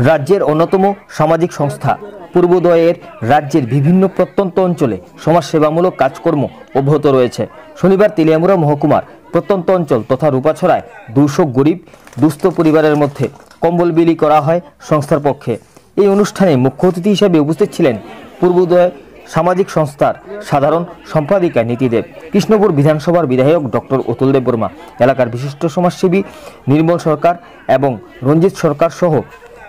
রাজ্যের অন্যতম সামাজিক সংস্থা পূর্বোদয়ের রাজ্যের বিভিন্ন প্রত্যন্ত অঞ্চলে সমাজসেবামূলক কাজকর্ম অব্যাহত রয়েছে। শনিবার তেলিয়ামুড়া মহকুমার প্রত্যন্ত অঞ্চল তথা রূপাছড়ায় 200 গরিব দুস্থ পরিবারের মধ্যে কম্বল বিলি করা হয় সংস্থার পক্ষে। এই অনুষ্ঠানে মুখ্য অতিথি হিসেবে উপস্থিত ছিলেন পূর্বোদয় সামাজিক সংস্থার সাধারণ সম্পাদিকা নীতি দেব, কৃষ্ণপুর বিধানসভার বিধায়ক ডক্টর অতুল দেব বর্মা, এলাকার বিশিষ্ট সমাজসেবী নির্মল সরকার এবং রঞ্জিত সরকার সহ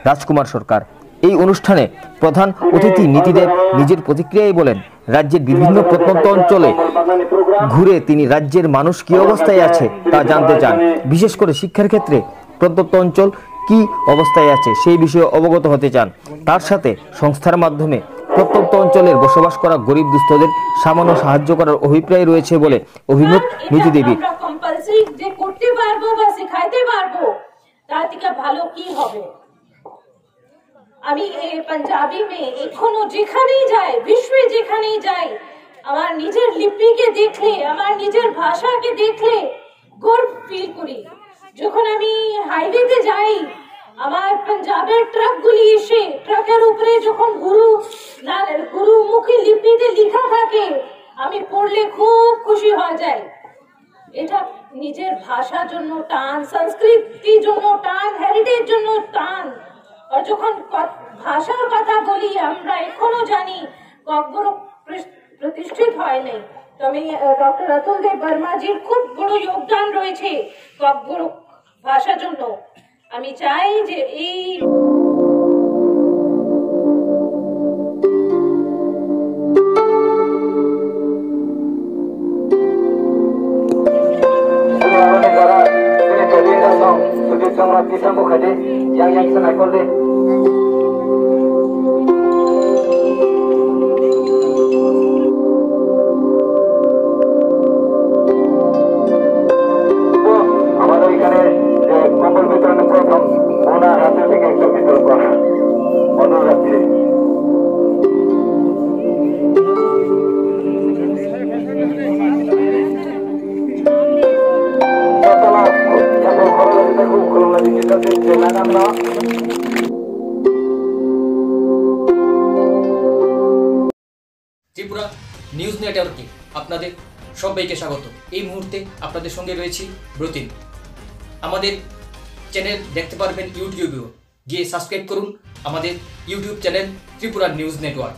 রাজকুমার সরকার। এই অনুষ্ঠানে প্রধান অতিথি নীতিদেব নিজের প্রতিক্রিয়ায় বলেন, রাজ্যের বিভিন্ন প্রত্যন্ত অঞ্চলে ঘুরে তিনি রাজ্যের মানুষ কি অবস্থায় আছে তা জানতে চান। বিশেষ করে শিক্ষার ক্ষেত্রে প্রত্যন্ত অঞ্চল কি অবস্থায় আছে সেই বিষয়ে অবগত হতে চান। তার সাথে সংস্থার মাধ্যমে প্রত্যন্ত অঞ্চলের বসবাস করা গরিব দুস্থদের সামান্য সাহায্য করার অভিপ্রায় রয়েছে বলে অভিমত নীতি দেবী। আমি পাঞ্জাবি মে এখনো যেখানেই যাই, বিশ্বে যেখানেই যাই, আমার নিজের লিপিকে দেখলে, আমার নিজের ভাষাকে দেখলে গর্ব ফিল করি। যখন আমি হাইওয়েতে যাই, আমার পাঞ্জাবের ট্রাকগুলি এসে ট্রাকের উপরে যখন গুরুমুখী লিপিতে লেখা থাকে, আমি পড়লে খুব খুশি হয়ে যাই। এটা নিজের ভাষার জন্য টান, সংস্কৃতির জন্য টান, হেরিটেজ জন্য টান। আর যখন ভাষার কথা বলি, আমরা এখনো জানি ককবরক প্রতিষ্ঠিত হয় নাই। তো আমি ডক্টর অতুল দেব বর্মাজির খুব বড় যোগদান রয়েছে ককবরক ভাষার জন্য। আমি চাই যে এই ত্রিপুরা নিউজ নেটওয়ার্কে আপনাদের সবাইকে স্বাগত। এই মুহূর্তে আপনাদের সঙ্গে রয়েছি ব্রতিন। আমাদের চ্যানেল দেখতে পারবেন ইউটিউবেও, গিয়ে সাবস্ক্রাইব করুন আমাদের YouTube channel Tripura news network.